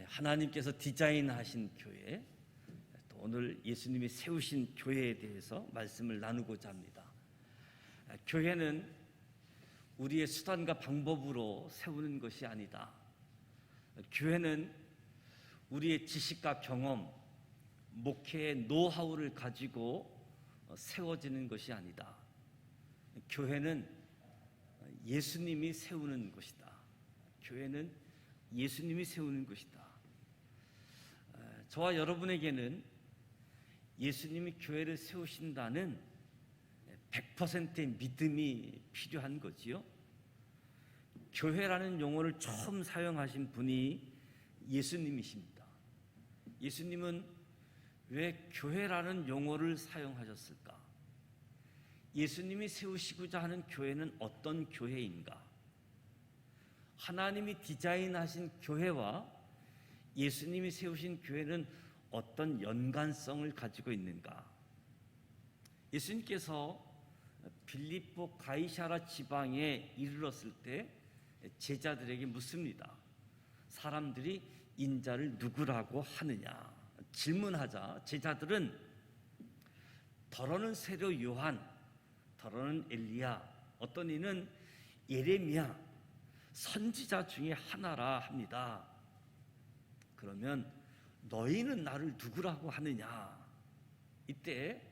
하나님께서 디자인하신 교회, 또 오늘 예수님이 세우신 교회에 대해서 말씀을 나누고자 합니다. 교회는 우리의 수단과 방법으로 세우는 것이 아니다. 교회는 우리의 지식과 경험, 목회의 노하우를 가지고 세워지는 것이 아니다. 교회는 예수님이 세우는 것이다. 교회는 예수님이 세우는 것이다. 저와 여러분에게는 예수님이 교회를 세우신다는 100%의 믿음이 필요한 거지요. 교회라는 용어를 처음 사용하신 분이 예수님이십니다. 예수님은 왜 교회라는 용어를 사용하셨을까? 예수님이 세우시고자 하는 교회는 어떤 교회인가? 하나님이 디자인하신 교회와 예수님이 세우신 교회는 어떤 연관성을 가지고 있는가? 예수님께서 빌립보 가이사랴 지방에 이르렀을 때 제자들에게 묻습니다. 사람들이 인자를 누구라고 하느냐? 질문하자 제자들은 더러는 세례 요한, 더러는 엘리야, 어떤 이는 예레미야, 선지자 중에 하나라 합니다. 그러면 너희는 나를 누구라고 하느냐? 이때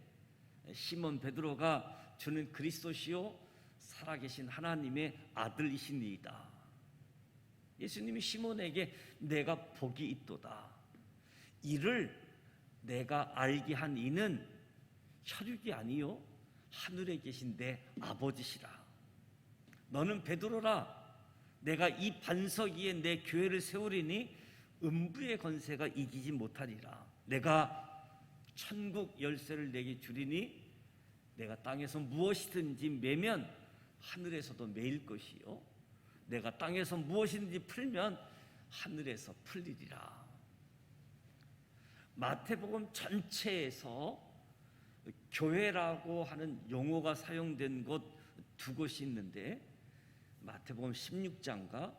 시몬 베드로가 주는 그리스도시요 살아계신 하나님의 아들이시니이다. 예수님이 시몬에게 내가 복이 있도다. 이를 내가 알게 한 이는 혈육이 아니요 하늘에 계신 내 아버지시라. 너는 베드로라. 내가 이 반석 위에 내 교회를 세우리니 음부의 권세가 이기지 못하리라. 내가 천국 열쇠를 내게 주리니 내가 땅에서 무엇이든지 매면 하늘에서도 매일 것이요 내가 땅에서 무엇이든지 풀면 하늘에서 풀리리라. 마태복음 전체에서 교회라고 하는 용어가 사용된 곳 두 곳이 있는데 마태복음 16장과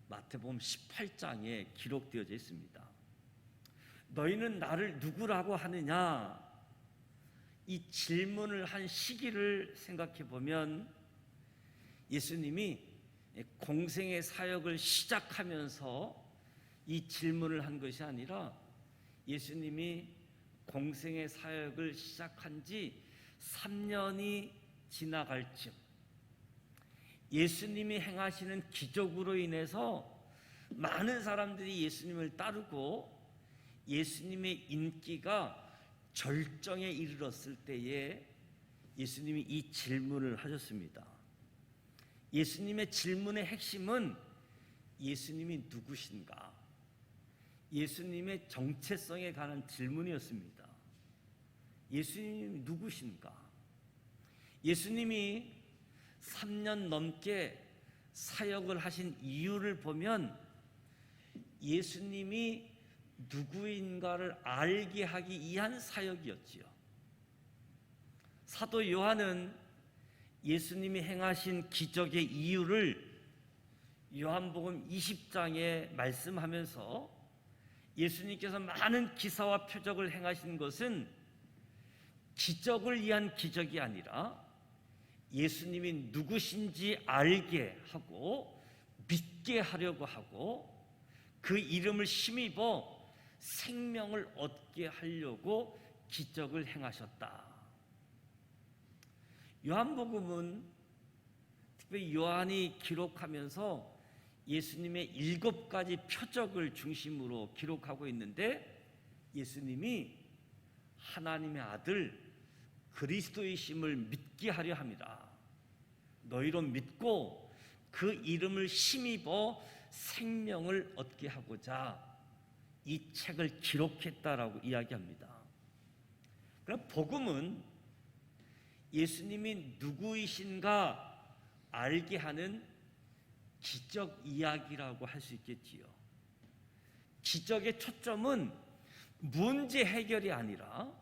마태복음 18장에 기록되어져 있습니다. 너희는 나를 누구라고 하느냐? 이 질문을 한 시기를 생각해 보면 예수님이 공생의 사역을 시작하면서 이 질문을 한 것이 아니라 예수님이 공생의 사역을 시작한 지 3년이 지나갈 즈음 예수님이 행하시는 기적으로 인해서 많은 사람들이 예수님을 따르고 예수님의 인기가 절정에 이르렀을 때에 예수님이 이 질문을 하셨습니다. 예수님의 질문의 핵심은 예수님이 누구신가? 예수님의 정체성에 관한 질문이었습니다. 예수님이 누구신가? 예수님이 3년 넘게 사역을 하신 이유를 보면 예수님이 누구인가를 알게 하기 위한 사역이었지요. 사도 요한은 예수님이 행하신 기적의 이유를 요한복음 20장에 말씀하면서 예수님께서 많은 기사와 표적을 행하신 것은 기적을 위한 기적이 아니라 예수님이 누구신지 알게 하고 믿게 하려고 하고 그 이름을 힘입어 생명을 얻게 하려고 기적을 행하셨다. 요한복음은 특별히 요한이 기록하면서 예수님의 7가지 표적을 중심으로 기록하고 있는데 예수님이 하나님의 아들 그리스도이심을 믿게 하려 합니다. 너희로 믿고 그 이름을 힘입어 생명을 얻게 하고자 이 책을 기록했다라고 이야기합니다. 그럼 복음은 예수님이 누구이신가 알게 하는 기적 이야기라고 할 수 있겠지요. 기적의 초점은 문제 해결이 아니라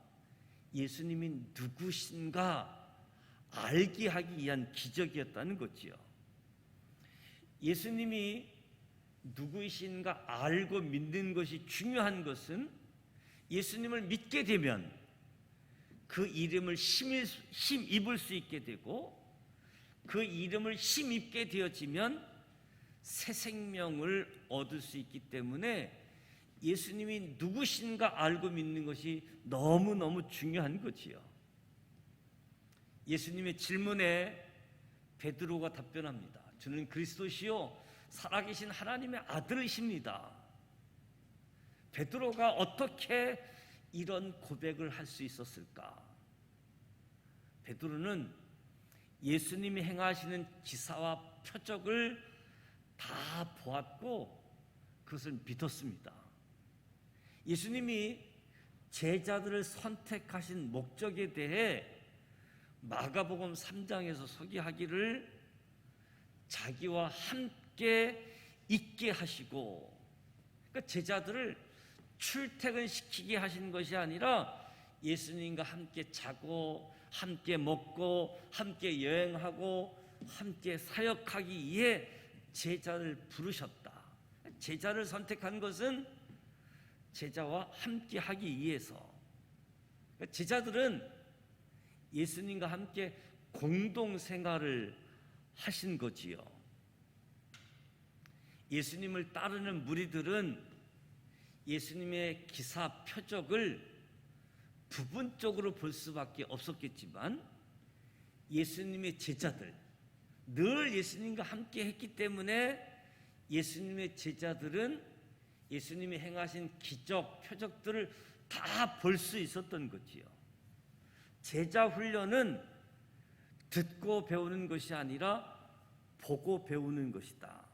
예수님이 누구신가 알게 하기 위한 기적이었다는 거지요. 예수님이 누구이신가 알고 믿는 것이 중요한 것은 예수님을 믿게 되면 그 이름을 힘입을 수 있게 되고 그 이름을 힘입게 되어지면 새 생명을 얻을 수 있기 때문에 예수님이 누구신가 알고 믿는 것이 너무너무 중요한 거지요. 예수님의 질문에 베드로가 답변합니다. 주는 그리스도시요 살아계신 하나님의 아들이십니다. 베드로가 어떻게 이런 고백을 할 수 있었을까? 베드로는 예수님이 행하시는 기사와 표적을 다 보았고 그것을 믿었습니다. 예수님이 제자들을 선택하신 목적에 대해 마가복음 3장에서 소개하기를 자기와 함께 있게 하시고, 그러니까 제자들을 출퇴근시키게 하신 것이 아니라 예수님과 함께 자고 함께 먹고 함께 여행하고 함께 사역하기 위해 제자를 부르셨다. 제자를 선택한 것은 제자와 함께 하기 위해서. 제자들은 예수님과 함께 공동생활을 하신 거지요. 예수님을 따르는 무리들은 예수님의 기사 표적을 부분적으로 볼 수밖에 없었겠지만 예수님의 제자들, 늘 예수님과 함께 했기 때문에 예수님의 제자들은 예수님이 행하신 기적, 표적들을 다 볼 수 있었던 거지요. 제자 훈련은 듣고 배우는 것이 아니라 보고 배우는 것이다.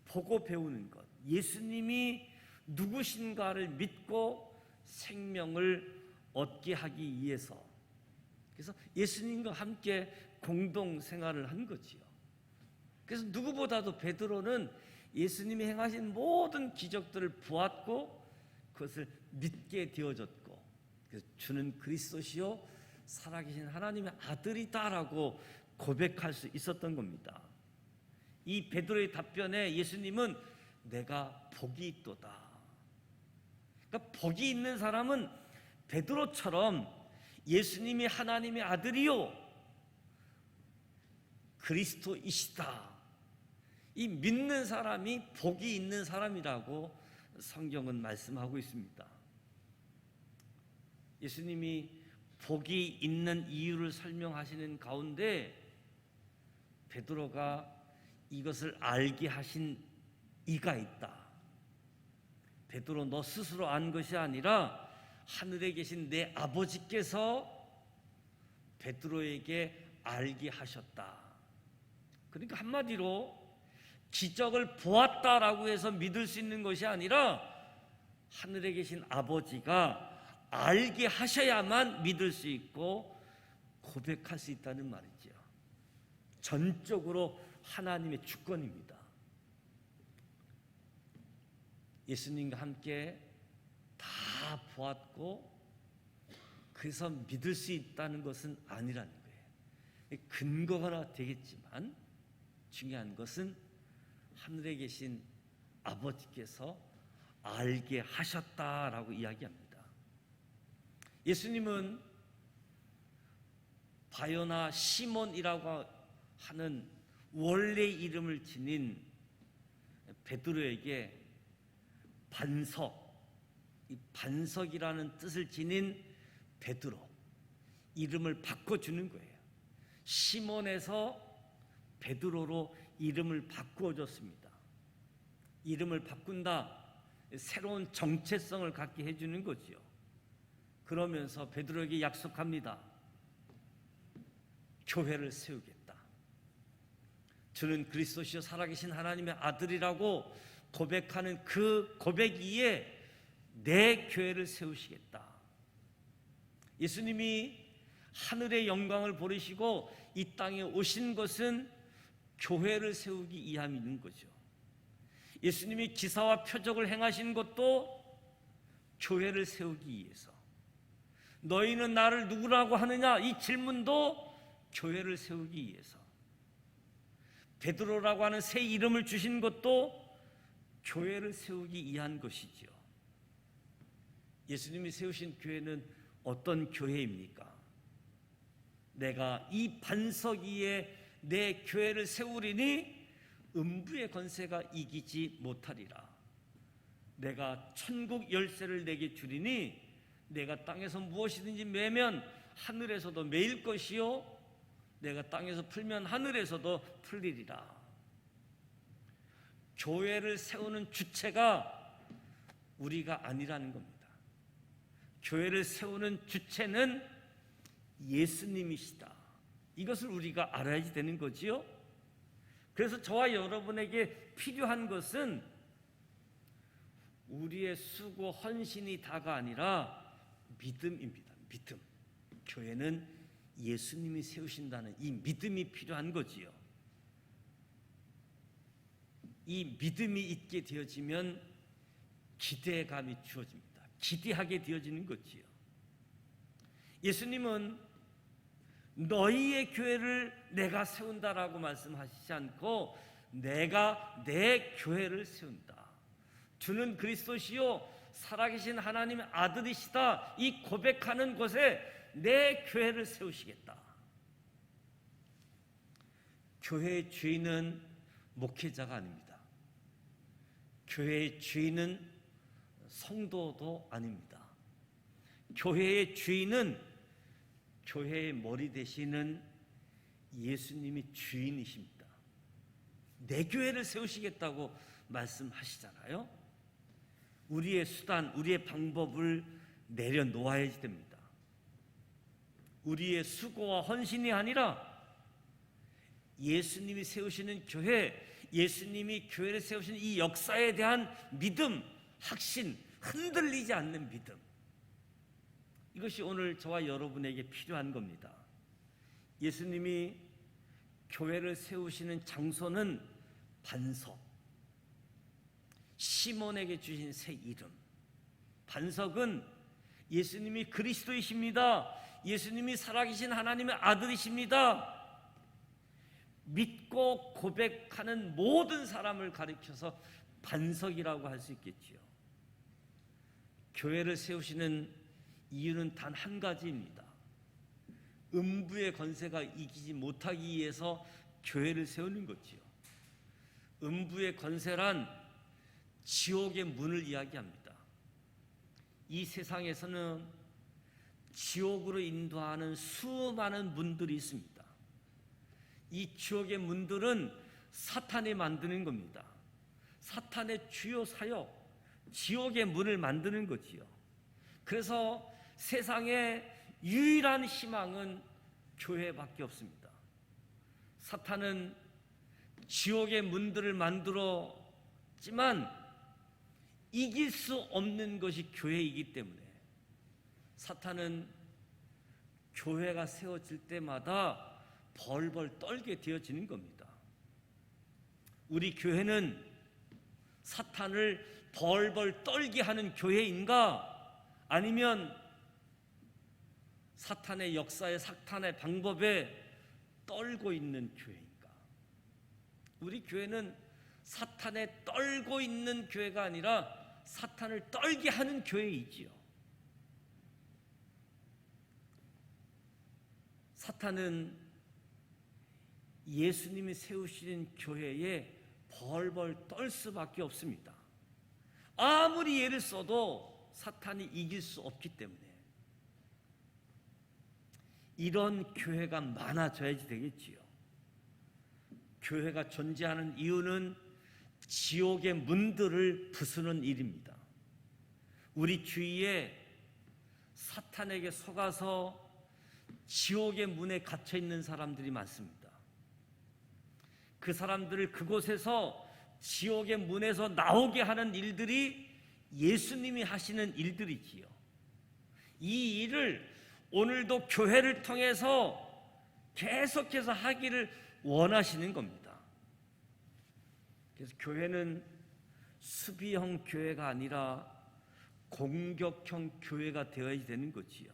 보고 배우는 것. 예수님이 누구신가를 믿고 생명을 얻게 하기 위해서. 그래서 예수님과 함께 공동 생활을 한 거지요. 그래서 누구보다도 베드로는 예수님이 행하신 모든 기적들을 보았고 그것을 믿게 되어졌고, 그래서 주는 그리스도시요 살아계신 하나님의 아들이다라고 고백할 수 있었던 겁니다. 이 베드로의 답변에 예수님은 내가 복이 있도다. 그러니까 복이 있는 사람은 베드로처럼 예수님이 하나님의 아들이요 그리스도이시다, 이 믿는 사람이 복이 있는 사람이라고 성경은 말씀하고 있습니다. 예수님이 복이 있는 이유를 설명하시는 가운데 베드로가 이것을 알게 하신 이가 있다. 베드로, 너 스스로 안 것이 아니라 하늘에 계신 내 아버지께서 베드로에게 알게 하셨다. 그러니까 한마디로 기적을 보았다라고 해서 믿을 수 있는 것이 아니라 하늘에 계신 아버지가 알게 하셔야만 믿을 수 있고 고백할 수 있다는 말이죠. 전적으로 하나님의 주권입니다. 예수님과 함께 다 보았고 그래서 믿을 수 있다는 것은 아니라는 거예요. 근거가 되겠지만 중요한 것은 하늘에 계신 아버지께서 알게 하셨다라고 이야기합니다. 예수님은 바요나 시몬이라고 하는 원래 이름을 지닌 베드로에게 반석, 이 반석이라는 뜻을 지닌 베드로 이름을 바꿔주는 거예요. 시몬에서 베드로로 이름을 바꾸어줬습니다. 이름을 바꾼다, 새로운 정체성을 갖게 해주는 거지요. 그러면서 베드로에게 약속합니다. 교회를 세우겠다. 주는 그리스도시요 살아계신 하나님의 아들이라고 고백하는 그 고백 위에 내 교회를 세우시겠다. 예수님이 하늘의 영광을 버리시고 이 땅에 오신 것은 교회를 세우기 위함인 거죠. 예수님이 기사와 표적을 행하신 것도 교회를 세우기 위해서. 너희는 나를 누구라고 하느냐, 이 질문도 교회를 세우기 위해서. 베드로라고 하는 새 이름을 주신 것도 교회를 세우기 위한 것이죠. 예수님이 세우신 교회는 어떤 교회입니까? 내가 이 반석 위에 내 교회를 세우리니 음부의 권세가 이기지 못하리라. 내가 천국 열쇠를 내게 주리니 내가 땅에서 무엇이든지 매면 하늘에서도 매일 것이요 내가 땅에서 풀면 하늘에서도 풀리리라. 교회를 세우는 주체가 우리가 아니라는 겁니다. 교회를 세우는 주체는 예수님이시다. 이것을 우리가 알아야 되는 거지요. 그래서 저와 여러분에게 필요한 것은 우리의 수고 헌신이 다가 아니라 믿음입니다. 믿음. 교회는 예수님이 세우신다는 이 믿음이 필요한 거지요. 이 믿음이 있게 되어지면 기대감이 주어집니다. 기대하게 되어지는 거지요. 예수님은 너희의 교회를 내가 세운다라고 말씀하시지 않고 내가 내 교회를 세운다. 주는 그리스도시요 살아계신 하나님의 아들이시다. 이 고백하는 곳에 내 교회를 세우시겠다. 교회의 주인은 목회자가 아닙니다. 교회의 주인은 성도도 아닙니다. 교회의 주인은 교회의 머리 되시는 예수님이 주인이십니다. 내 교회를 세우시겠다고 말씀하시잖아요. 우리의 수단, 우리의 방법을 내려놓아야 됩니다. 우리의 수고와 헌신이 아니라 예수님이 세우시는 교회, 예수님이 교회를 세우시는 이 역사에 대한 믿음, 확신, 흔들리지 않는 믿음, 이것이 오늘 저와 여러분에게 필요한 겁니다. 예수님이 교회를 세우시는 장소는 반석, 시몬에게 주신 새 이름. 반석은 예수님이 그리스도이십니다. 예수님이 살아계신 하나님의 아들이십니다. 믿고 고백하는 모든 사람을 가리켜서 반석이라고 할 수 있겠지요. 교회를 세우시는 이유는 단 한 가지입니다. 음부의 권세가 이기지 못하기 위해서 교회를 세우는 거지요. 음부의 권세란 지옥의 문을 이야기합니다. 이 세상에서는 지옥으로 인도하는 수많은 문들이 있습니다. 이 지옥의 문들은 사탄이 만드는 겁니다. 사탄의 주요 사역, 지옥의 문을 만드는 거지요. 그래서 세상의 유일한 희망은 교회밖에 없습니다. 사탄은 지옥의 문들을 만들었지만 이길 수 없는 것이 교회이기 때문에 사탄은 교회가 세워질 때마다 벌벌 떨게 되어지는 겁니다. 우리 교회는 사탄을 벌벌 떨게 하는 교회인가? 아니면 사탄의 역사에, 사탄의 방법에 떨고 있는 교회인가? 우리 교회는 사탄에 떨고 있는 교회가 아니라 사탄을 떨게 하는 교회이지요. 사탄은 예수님이 세우시는 교회에 벌벌 떨 수밖에 없습니다. 아무리 예를 써도 사탄이 이길 수 없기 때문에 이런 교회가 많아져야지 되겠지요. 교회가 존재하는 이유는 지옥의 문들을 부수는 일입니다. 우리 주위에 사탄에게 속아서 지옥의 문에 갇혀 있는 사람들이 많습니다. 그 사람들을 그곳에서 지옥의 문에서 나오게 하는 일들이 예수님이 하시는 일들이지요. 이 일을 오늘도 교회를 통해서 계속해서 하기를 원하시는 겁니다. 그래서 교회는 수비형 교회가 아니라 공격형 교회가 되어야 되는 거지요.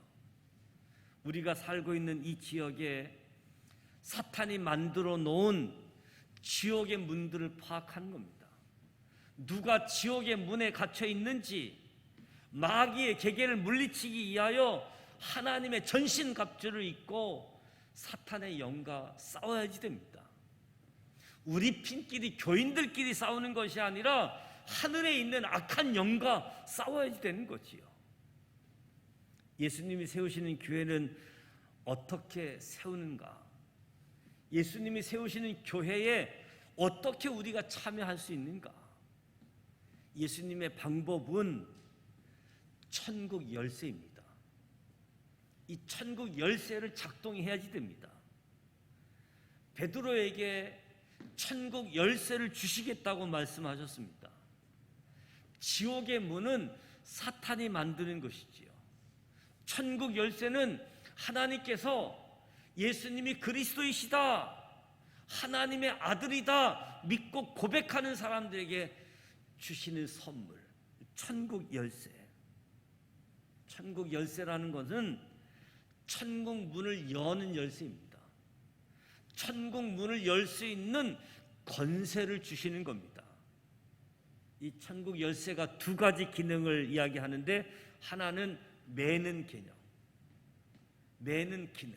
우리가 살고 있는 이 지역에 사탄이 만들어 놓은 지옥의 문들을 파악하는 겁니다. 누가 지옥의 문에 갇혀 있는지 마귀의 계계를 물리치기 위하여 하나님의 전신갑주를 입고 사탄의 영과 싸워야지 됩니다. 우리 핀끼리 교인들끼리 싸우는 것이 아니라 하늘에 있는 악한 영과 싸워야지 되는 거지요. 예수님이 세우시는 교회는 어떻게 세우는가? 예수님이 세우시는 교회에 어떻게 우리가 참여할 수 있는가? 예수님의 방법은 천국 열쇠입니다. 이 천국 열쇠를 작동해야지 됩니다. 베드로에게 천국 열쇠를 주시겠다고 말씀하셨습니다. 지옥의 문은 사탄이 만드는 것이지요. 천국 열쇠는 하나님께서 예수님이 그리스도이시다, 하나님의 아들이다 믿고 고백하는 사람들에게 주시는 선물, 천국 열쇠. 천국 열쇠라는 것은 천국 문을 여는 열쇠입니다. 천국 문을 열 수 있는 권세를 주시는 겁니다. 이 천국 열쇠가 두 가지 기능을 이야기하는데, 하나는 매는 개념, 매는 기능.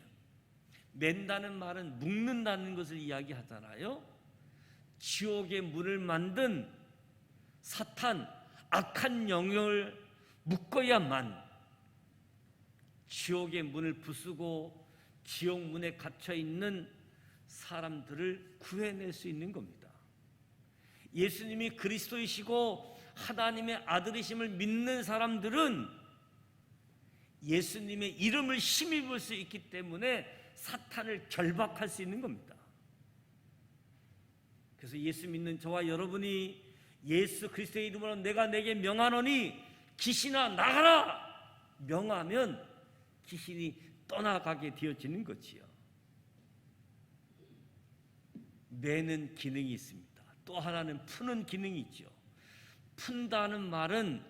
맨다는 말은 묶는다는 것을 이야기하잖아요. 지옥의 문을 만든 사탄, 악한 영을 묶어야만 지옥의 문을 부수고 지옥 문에 갇혀 있는 사람들을 구해낼 수 있는 겁니다. 예수님이 그리스도이시고 하나님의 아들이심을 믿는 사람들은 예수님의 이름을 힘입을 수 있기 때문에 사탄을 결박할 수 있는 겁니다. 그래서 예수 믿는 저와 여러분이 예수 그리스도의 이름으로 내가 내게 명하노니 귀신아 나가라 명하면 귀신이 떠나가게 되어지는 거지요. 매는 기능이 있습니다. 또 하나는 푸는 기능이 있죠. 푼다는 말은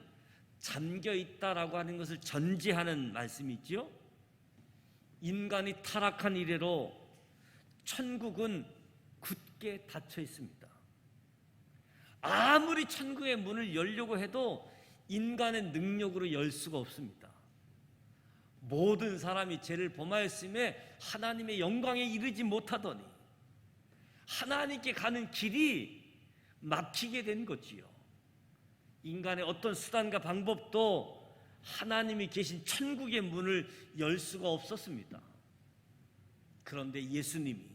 잠겨있다라고 하는 것을 전제하는 말씀이죠. 인간이 타락한 이래로 천국은 굳게 닫혀 있습니다. 아무리 천국의 문을 열려고 해도 인간의 능력으로 열 수가 없습니다. 모든 사람이 죄를 범하였음에 하나님의 영광에 이르지 못하더니 하나님께 가는 길이 막히게 된 거지요. 인간의 어떤 수단과 방법도 하나님이 계신 천국의 문을 열 수가 없었습니다. 그런데 예수님이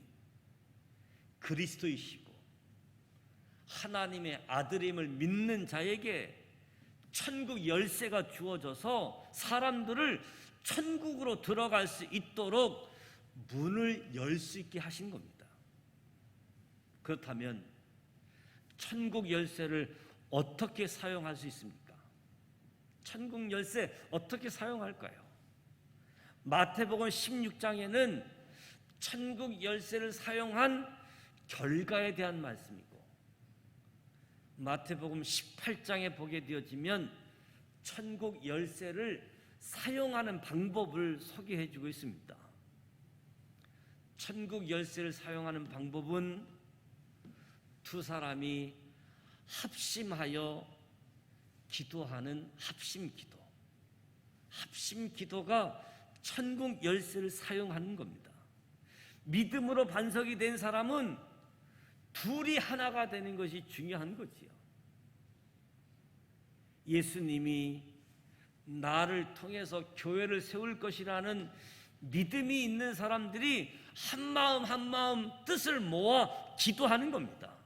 그리스도이시고 하나님의 아들임을 믿는 자에게 천국 열쇠가 주어져서 사람들을 천국으로 들어갈 수 있도록 문을 열 수 있게 하신 겁니다. 그렇다면 천국 열쇠를 어떻게 사용할 수 있습니까? 천국 열쇠 어떻게 사용할까요? 마태복음 16장에는 천국 열쇠를 사용한 결과에 대한 말씀이고, 마태복음 18장에 보게 되어지면 천국 열쇠를 사용하는 방법을 소개해 주고 있습니다. 천국 열쇠를 사용하는 방법은 두 사람이 합심하여 기도하는 합심기도. 합심기도가 천국 열쇠를 사용하는 겁니다. 믿음으로 반석이 된 사람은 둘이 하나가 되는 것이 중요한 거지요. 예수님이 나를 통해서 교회를 세울 것이라는 믿음이 있는 사람들이 한마음 한마음 뜻을 모아 기도하는 겁니다.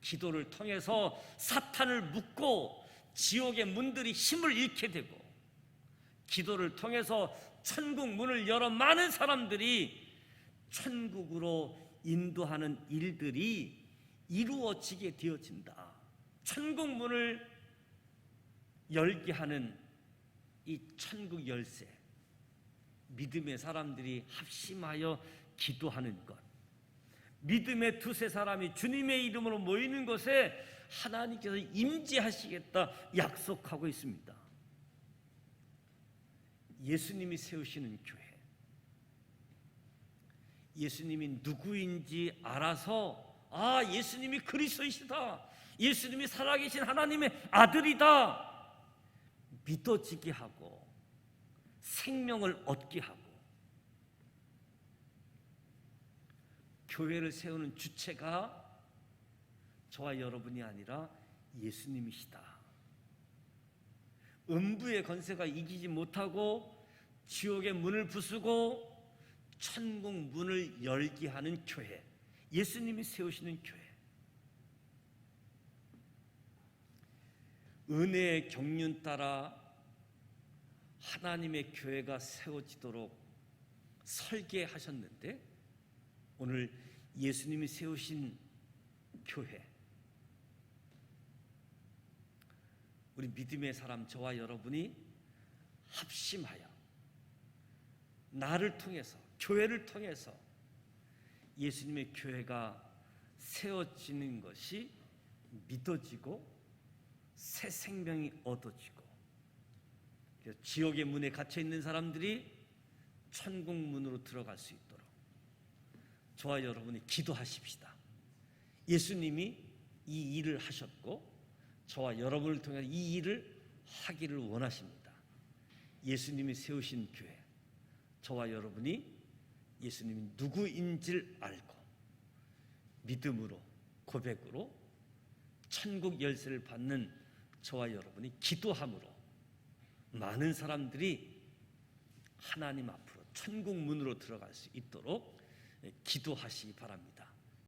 기도를 통해서 사탄을 묶고 지옥의 문들이 힘을 잃게 되고, 기도를 통해서 천국 문을 열어 많은 사람들이 천국으로 인도하는 일들이 이루어지게 되어진다. 천국 문을 열게 하는 이 천국 열쇠, 믿음의 사람들이 합심하여 기도하는 것, 믿음의 두세 사람이 주님의 이름으로 모이는 것에 하나님께서 임재하시겠다 약속하고 있습니다. 예수님이 세우시는 교회, 예수님이 누구인지 알아서 아, 예수님이 그리스도이시다, 예수님이 살아계신 하나님의 아들이다 믿어지게 하고 생명을 얻게 하고, 교회를 세우는 주체가 저와 여러분이 아니라 예수님이시다. 음부의 권세가 이기지 못하고 지옥의 문을 부수고 천국 문을 열게 하는 교회, 예수님이 세우시는 교회. 은혜의 경륜 따라 하나님의 교회가 세워지도록 설계하셨는데, 오늘 예수님이 세우신 교회, 우리 믿음의 사람 저와 여러분이 합심하여 나를 통해서, 교회를 통해서 예수님의 교회가 세워지는 것이 믿어지고 새 생명이 얻어지고, 지옥의 문에 갇혀 있는 사람들이 천국 문으로 들어갈 수 있도록 저와 여러분이 기도하십시다. 예수님이 이 일을 하셨고 저와 여러분을 통해 이 일을 하기를 원하십니다. 예수님이 세우신 교회, 저와 여러분이 예수님이 누구인지를 알고 믿음으로, 고백으로 천국 열쇠를 받는 저와 여러분이 기도함으로 많은 사람들이 하나님 앞으로 천국 문으로 들어갈 수 있도록 기도하시기 바랍니다.